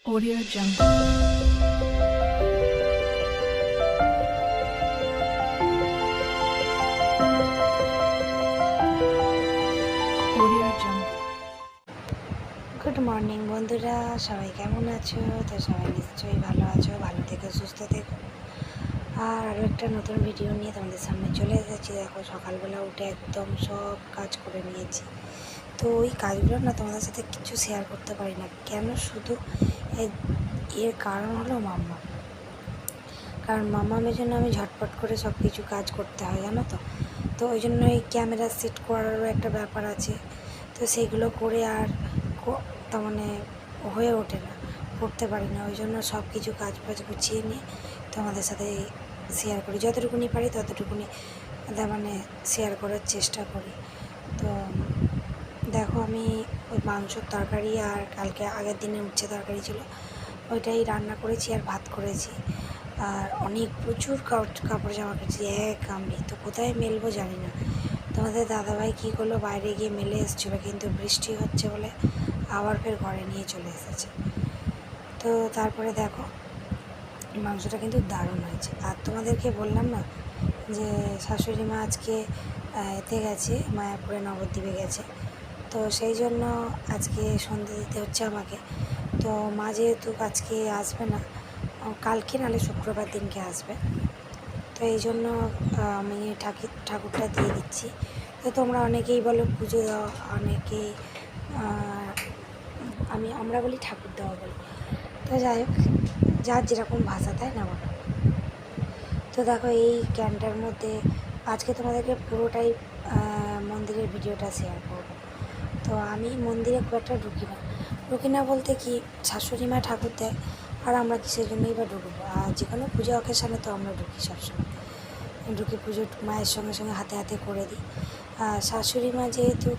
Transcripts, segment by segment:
Audio Jungle. Audio Jungle. Good morning বন্ধুরা, সবাই কেমন আছো? তো সবাই নিশ্চয়ই ভালো আছো, ভালো থেকো, সুস্থ থেকো। আর আরও একটা নতুন ভিডিও নিয়ে তোমাদের সামনে চলে এসেছি। দেখো, সকালবেলা উঠে একদম সব কাজ করে নিয়েছি। তো ওই কাজগুলো না তোমাদের সাথে কিছু শেয়ার করতে পারি না কেন, শুধু এর কারণ হলো মাম্মা। কারণ মাম্মামের জন্য আমি ঝটপট করে সব কিছু কাজ করতে হয়, জানো তো। তো ওই জন্য এই ক্যামেরা সেট করারও একটা ব্যাপার আছে। তো সেইগুলো করে আর তার মানে হয়ে ওঠে না, করতে পারি না। ওই জন্য সব কিছু কাজ বাজ গুছিয়ে নিয়ে তোমাদের সাথে শেয়ার করি, যতটুকুনি পারি ততটুকুনি তার মানে শেয়ার করার চেষ্টা করি। তো দেখো, আমি ওই মাংসর তরকারি আর কালকে আগের দিনে উচ্ছে তরকারি ছিল, ওইটাই রান্না করেছি আর ভাত করেছি। আর প্রচুর কাপড় জামা কাচছি, এক কামড়ি। তো কোথায় মেলবো জানি না। তোমাদের দাদাভাই কী করলো, বাইরে গিয়ে মেলে এসেছিলো, কিন্তু বৃষ্টি হচ্ছে বলে আবার ফের ঘরে নিয়ে চলে এসেছে। তো তারপরে দেখো, মাংসটা কিন্তু দারুণ হয়েছে। আর তোমাদেরকে বললাম না যে শাশুড়ি মা আজকে এতে গেছে, মায়াপুরে নবদ্বীপে গেছে। তো সেই জন্য আজকে সন্ধে দিতে হচ্ছে আমাকে। তো মা যেহেতু আজকে আসবে না, কালকে নাহলে শুক্রবার দিনকে আসবে, তো এই জন্য আমি ঠাকুরটা দিয়ে দিচ্ছি। তো তোমরা অনেকেই বলো পুজো দেওয়া, অনেকেই আমরা বলি ঠাকুর দেওয়া বলি। তো যাই হোক, যার যেরকম ভাষা, তাই না বলো। তো দেখো, এই ক্যানটার মধ্যে আজকে তোমাদেরকে পুরোটাই মন্দিরের ভিডিওটা শেয়ার করবো। তো আমি মন্দিরে খুব একটা ঢুকি না বলতে কি, শাশুড়ি মা ঠাকুর দেয়, আর আমরা কিসের জন্যই বা ঢুকবো। আর যে কোনো পুজো অকেশানে তো আমরা ঢুকি, সবসময় ঢুকে পুজো মায়ের সঙ্গে সঙ্গে হাতে হাতে করে দিই। আর শাশুড়ি মা যেহেতু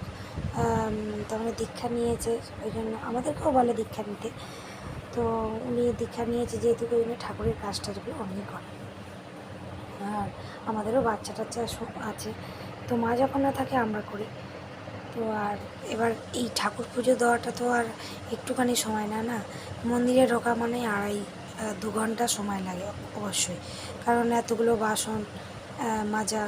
তার মানে দীক্ষা নিয়েছে, ওই জন্য আমাদেরকেও বলে দীক্ষা নিতে। তো উনি দীক্ষা নিয়েছে যেহেতু, ওই জন্য ঠাকুরের কাজটা যেগুলো উনি করেন। আর আমাদেরও বাচ্চা টাচ্চা আছে, তো মা যখন না থাকে আমরা করি। তো আর এবার এই ঠাকুর পুজো দেওয়াটা তো আর একটুখানি সময় না মন্দিরে ঢোকা মানে 2.5 ঘন্টা সময় লাগে অবশ্যই। কারণ এতগুলো বাসন মাজা,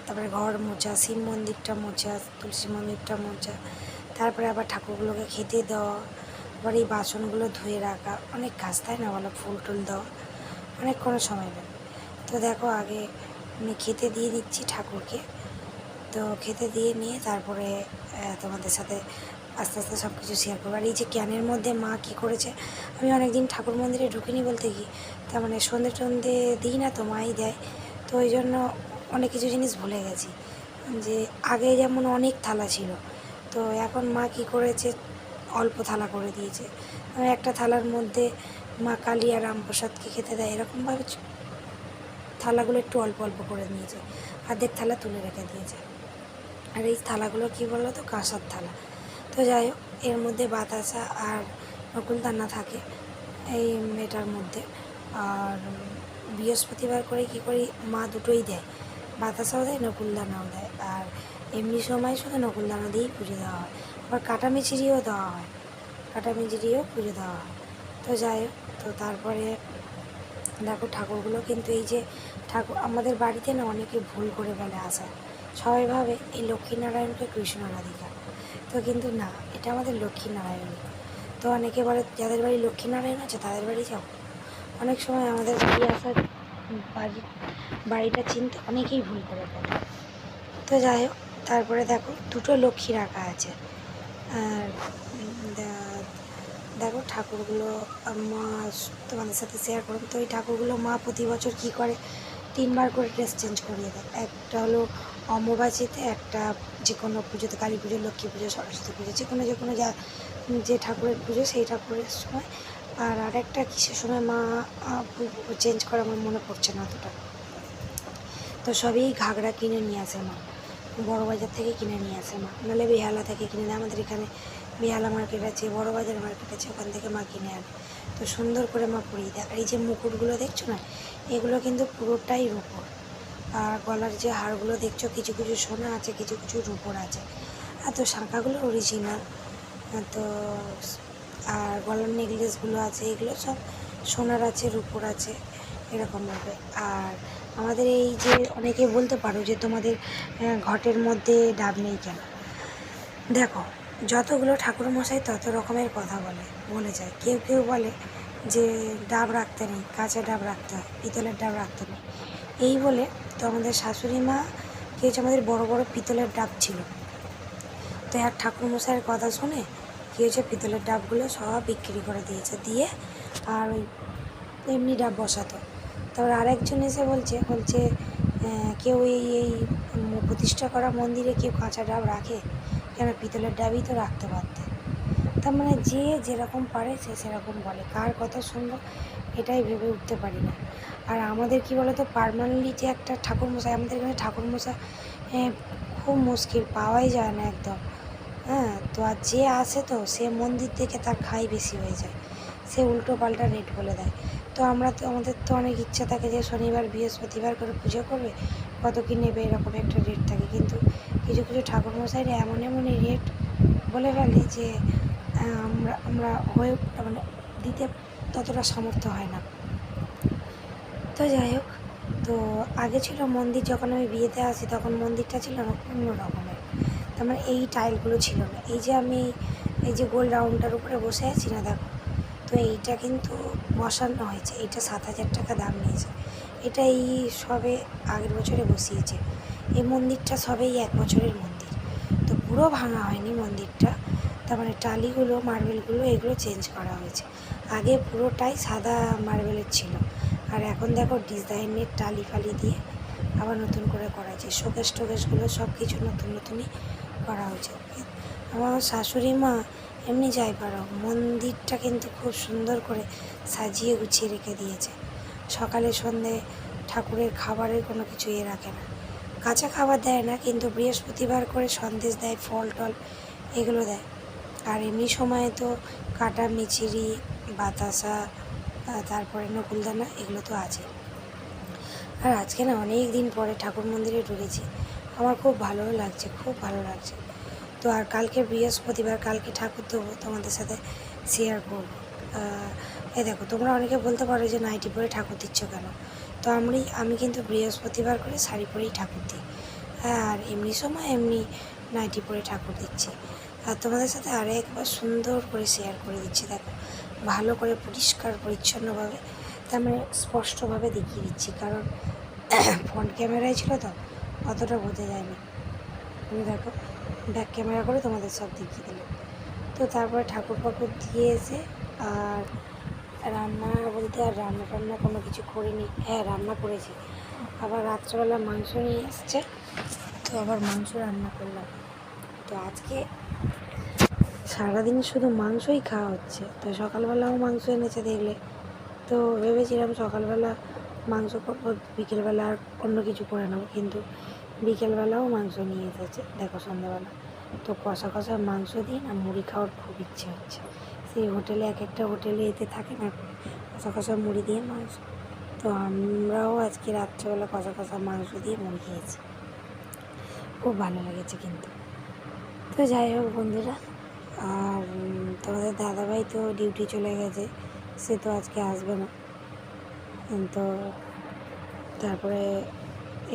তারপরে ঘর মোছা, শিব মন্দিরটা মোছা, তুলসী মন্দিরটা মোছা, তারপরে আবার ঠাকুরগুলোকে খেতে দেওয়া, আবার এই বাসনগুলো ধুয়ে রাখা, অনেক কাজ, তাই না বলো। ফুল টুল দেওয়া অনেকক্ষণ সময় লাগে। তো দেখো, আগে আমি খেতে দিয়ে দিচ্ছি ঠাকুরকে। তো খেতে দিয়ে নিয়ে তারপরে তোমাদের সাথে আস্তে আস্তে সব কিছু শেয়ার করবো। আর এই যে ক্যানের মধ্যে মা কী করেছে, আমি অনেক দিন ঠাকুর মন্দিরে ঢুকিনি বলতে কি, তার মানে সন্ধে টন্ধে দিই না, তো মাই দেয়। তো ওই জন্য অনেক কিছু জিনিস ভুলে গেছি, যে আগে যেমন অনেক থালা ছিল, তো এখন মা কী করেছে, অল্প থালা করে দিয়েছে। আমি একটা থালার মধ্যে মা কালী আর রামপ্রসাদকে খেতে দেয়, এরকমভাবে থালাগুলো একটু অল্প অল্প করে নিয়েছে, অর্ধেক থালা তুলে রেখে দিয়েছে। আর এই থালাগুলো কী বলো তো, কাঁসার থালা। তো যাই হোক, এর মধ্যে বাতাসা আর নকুলদানা থাকে এই এটার মধ্যে। আর বৃহস্পতিবার করে কী করি, মা দুটোই দেয়, বাতাসাও দেয়, নকুলদানাও দেয়। আর এমনি সময় শুধু নকুলদানা দিয়েই পুজো দেওয়া হয়। আবার কাটা মিচিরিও দেওয়া হয়, কাটা মিচিরিও পুজো দেওয়া হয়। তো যাই হোক, তো তারপরে দেখো, ঠাকুরগুলো কিন্তু এই যে ঠাকুর আমাদের বাড়িতে না অনেকে ভুল করে বলে আসা, সবাই ভাবে এই লক্ষ্মীনারায়ণকে কৃষ্ণ রাধিকা, তো কিন্তু না, এটা আমাদের লক্ষ্মীনারায়ণ। তো অনেকে বলে যাদের বাড়ি লক্ষ্মীনারায়ণ আছে তাদের বাড়ি যাও। অনেক সময় আমাদের বাড়ি আসার বাড়িটা চিনতে অনেকেই ভুল করে ফেলে। তো যাই হোক, তারপরে দেখো দুটো লক্ষ্মী রাখা আছে। আর দেখো, ঠাকুরগুলো মা তোমাদের সাথে শেয়ার করুন। তো এই ঠাকুরগুলো মা প্রতি বছর কী করে, 3বার করে ড্রেস চেঞ্জ করিয়ে দেয়। একটা হলো অম্বুবাচীতে, একটা যে কোনো পুজোতে, কালী পুজো, লক্ষ্মী পুজো, সরস্বতী পুজো, যে কোনো যে ঠাকুরের পুজো সেই ঠাকুরের সময়। আর আরেকটা কিসের সময় মা চেঞ্জ করে আমার মনে পড়ছে না অতটা। তো সবই ঘাগরা কিনে নিয়ে আসে মা, বড় বাজার থেকে কিনে নিয়ে আসে মা, নাহলে বেহালা থেকে কিনে নেয়। আমাদের এখানে বেহালা মার্কেট আছে, বড় বাজার মার্কেট আছে, ওখান থেকে মা কিনে আনে। তো সুন্দর করে মা পরিয়ে দেয়। আর এই যে মুকুটগুলো দেখছো না, এগুলো কিন্তু পুরোটাই রূপোর। আর গলার যে হারগুলো দেখছো, কিছু কিছু সোনা আছে, কিছু কিছু রূপোর আছে। আর তো শাঁখাগুলো অরিজিনাল। তো আর গলার নেকলেসগুলো আছে, এগুলো সব সোনার আছে, রূপোর আছে, এরকমভাবে। আর আমাদের এই যে অনেকে বলতে পারো যে তোমাদের ঘটের মধ্যে ডাব নেই কেন। দেখো, যতগুলো ঠাকুরমশাই তত রকমের কথা বলে যায়। কেউ কেউ বলে যে ডাব রাখতে নেই, কাঁচা ডাব রাখতে হয়, পিতলের ডাব রাখতে নেই, এই বলে। তো আমাদের শাশুড়ি মা কি হয়েছে, আমাদের বড় বড় পিতলের ডাব ছিল। তো এক ঠাকুরমশাইয়ের কথা শুনে কী হয়েছে, পিতলের ডাবগুলো সব বিক্রি করে দিয়েছে, দিয়ে আর ওই এমনি ডাব বসাতো। তারপর আরেকজন এসে বলছে কেউ এই প্রতিষ্ঠা করা মন্দিরে কেউ কাঁচা ডাব রাখে কেন, পিতলের ডাবই তো রাখতে পারতে। তার মানে যে যেরকম পারে সে সেরকম বলে, কার কথা শুনবো এটাই ভেবে উঠতে পারি না। আর আমাদের কি বলো তো, পার্মানেন্টলি যে একটা ঠাকুরমশাই, আমাদের এখানে ঠাকুরমশাই খুব মুশকিল, পাওয়াই যায় না একদম। হ্যাঁ, তো আর যে আসে তো সে মন্দির থেকে তার খাই বেশি হয়ে যায়, সে উল্টো পাল্টা রেট বলে দেয়। তো আমাদের তো অনেক ইচ্ছা থাকে যে শনিবার বৃহস্পতিবার করে পুজো করবে, কত কী নেবে এরকম একটা রেট থাকে। কিন্তু কিছু কিছু ঠাকুরমশাইরা এমনই রেট বলে ফেলে যে আমরা হয়ে মানে দিতে ততটা সামর্থ্য হয় না। তো যাই হোক, তো আগে ছিল মন্দির, যখন আমি বিয়েতে আসি তখন মন্দিরটা ছিল না অন্য রকমের। তার মানে এই টাইলগুলো ছিল না। এই যে আমি এই যে গোল রাউন্ডটার উপরে বসে আছি না, দেখো, তো এইটা কিন্তু বসানো হয়েছে, এইটা 7,000 টাকা দাম নিয়েছে। এটা এই সবে আগের বছরে বসিয়েছে। এই মন্দিরটা সবেই 1 বছরের মন্দির, তো পুরো ভাঙা হয়নি মন্দিরটা। তার মানে টালিগুলো, মার্বেলগুলো এগুলো চেঞ্জ করা হয়েছে। আগে পুরোটাই সাদা মার্বেলের ছিল, আর এখন দেখো ডিজাইনের টালি ফালি দিয়ে আবার নতুন করে করা হয়েছে। শোকেসগুলো সব কিছু নতুনই করা হয়েছে। আমার শাশুড়ি মা এমনি যাই পারো, মন্দিরটা কিন্তু খুব সুন্দর করে সাজিয়ে গুছিয়ে রেখে দিয়েছে। সকালে সন্ধে ঠাকুরের খাবারের কোনো কিছু রাখে না, কাঁচা খাবার দেয় না, কিন্তু বৃহস্পতিবার করে সন্দেশ দেয়, ফল টল এগুলো দেয়। আর এমনি সময়ে তো কাটা মিচিরি, বাতাসা, তারপরে নকুলদানা এগুলো তো আছে। আর আজকে না অনেক দিন পরে ঠাকুর মন্দিরে ঢুকেছি, আমার খুব ভালোও লাগছে, খুব ভালো লাগছে। তো আর কালকে বৃহস্পতিবার, কালকে ঠাকুর দেবো, তোমাদের সাথে শেয়ার করবো। এই দেখো, তোমরা অনেকে বলতে পারো যে নাইটি পরে ঠাকুর দিচ্ছ কেন। তো আমি কিন্তু বৃহস্পতিবার করে শাড়ি পরেই ঠাকুর দিই, আর এমনি সময় এমনি নাইটি পরে ঠাকুর দিচ্ছি। আর তোমাদের সাথে আরও একবার সুন্দর করে শেয়ার করে দিচ্ছি, দেখো, ভালো করে পরিষ্কার পরিচ্ছন্নভাবে, তার মানে স্পষ্টভাবে দেখিয়ে দিচ্ছি, কারণ ফ্রন্ট ক্যামেরায় ছিল তো অতটা বোঝা যায়নি। তুমি দেখো, ব্যাক ক্যামেরা করে তোমাদের সব দেখিয়ে দিলাম। তো তারপরে ঠাকুর পাকুর দিয়ে এসে আর রান্না বলতে আর রান্না টান্না কোনো কিছু করিনি। হ্যাঁ, রান্না করেছি, আবার রাত্রেবেলা মাংস নিয়ে এসছে, তো আবার মাংস রান্না করলাম। তো আজকে সারাদিন শুধু মাংসই খাওয়া হচ্ছে। তো সকালবেলাও মাংস এনেছে দেখলে, তো ভেবেছিলাম সকালবেলা মাংস করবো, বিকেলবেলা আর অন্য কিছু করে নেবো, কিন্তু বিকেলবেলাও মাংস নিয়ে এসেছে, দেখো, সন্ধ্যাবেলা। তো কষা মাংস দিয়ে না মুড়ি খাওয়ার খুব ইচ্ছে হচ্ছে। সেই হোটেলে, এক একটা হোটেলে এতে থাকে না কষা মুড়ি দিয়ে মাংস, তো আমরাও আজকে রাত্রেবেলা কষা মাংস দিয়ে মুড়ি খেয়েছি, খুব ভালো লেগেছে কিন্তু। তো যাই হোক বন্ধুরা, আর তোমাদের দাদাভাই তো ডিউটি চলে গেছে, সে তো আজকে আসবে না। তো তারপরে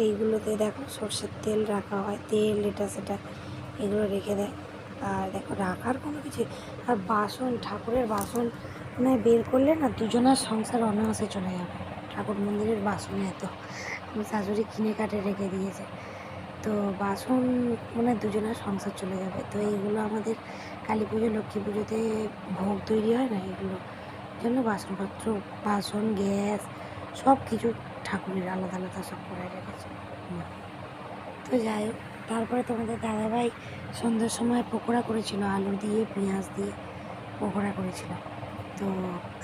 এইগুলোতে দেখো সর্ষের তেল রাখা হয়, তেল এটা সেটা এগুলো রেখে দেয়। আর দেখো রাখার কোনো কিছু, আর বাসন, ঠাকুরের বাসন মানে বের করলে না দুজনের সংসার অনায়াসে চলে যাবে। ঠাকুর মন্দিরের বাসন এত আমার শাশুড়ি কিনে কাটে রেখে দিয়েছে, তো বাসন মানে দুজনের সংসার চলে যাবে। তো এইগুলো আমাদের কালী পুজো, লক্ষ্মী পুজোতে ভোগ তৈরি হয় না, এগুলোর জন্য বাসনপত্র, বাসন, গ্যাস সব কিছু ঠাকুরের আলাদা আলাদা সব করে রেখেছে। তো যাই হোক, তারপরে তোমাদের দাদাভাই সন্ধ্যার সময় পকোড়া করেছিল, আলু দিয়ে পেঁয়াজ দিয়ে পকোড়া করেছিল। তো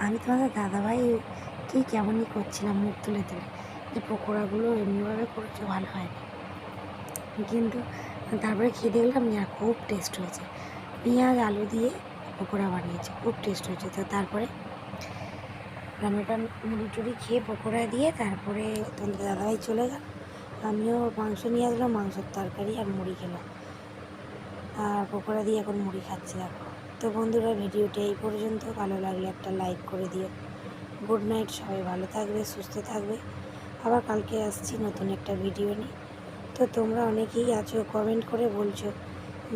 আমি তোমাদের দাদাভাই কি কেমনই করছিলাম মুখ তুলে যে পকোড়াগুলো এমনিভাবে করেছো, ভালো হয়নি। কিন্তু তারপরে খেয়ে দেখলাম যে খুব টেস্ট হয়েছে, পেঁয়াজ আলু দিয়ে পকোড়া বানিয়েছে, খুব টেস্ট হয়েছে। তো তারপরে রান্নাটা মুড়ি টুড়ি খেয়ে পকোড়া দিয়ে তারপরে তোমাদের দাদাভাই চলে গেল, আমিও মাংস নিয়ে আসলাম, মাংসের তরকারি আর মুড়ি খেলাম, আর পকোড়া দিয়ে এখন মুড়ি খাচ্ছি দেখো। তো বন্ধুরা, ভিডিওটা এই পর্যন্ত। ভালো লাগলে একটা লাইক করে দিও। গুড নাইট, সবাই ভালো থাকবে, সুস্থ থাকবে। আবার কালকে আসছি নতুন একটা ভিডিও নিয়ে। তো তোমরা অনেকেই আছো, কমেন্ট করে বলছো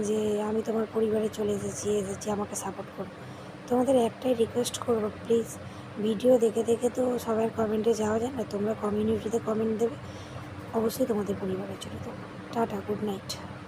যে আমি তোমার পরিবারে চলে এসেছি আমাকে সাপোর্ট করো। তোমাদের একটাই রিকোয়েস্ট করবো, প্লিজ ভিডিও দেখে দেখে তো সবার কমেন্টে যাওয়া যায় না, তোমরা কমিউনিটিতে কমেন্ট দেবে, অবশ্যই তোমাদের পরিবারে চলে যাবো। Tata, good night.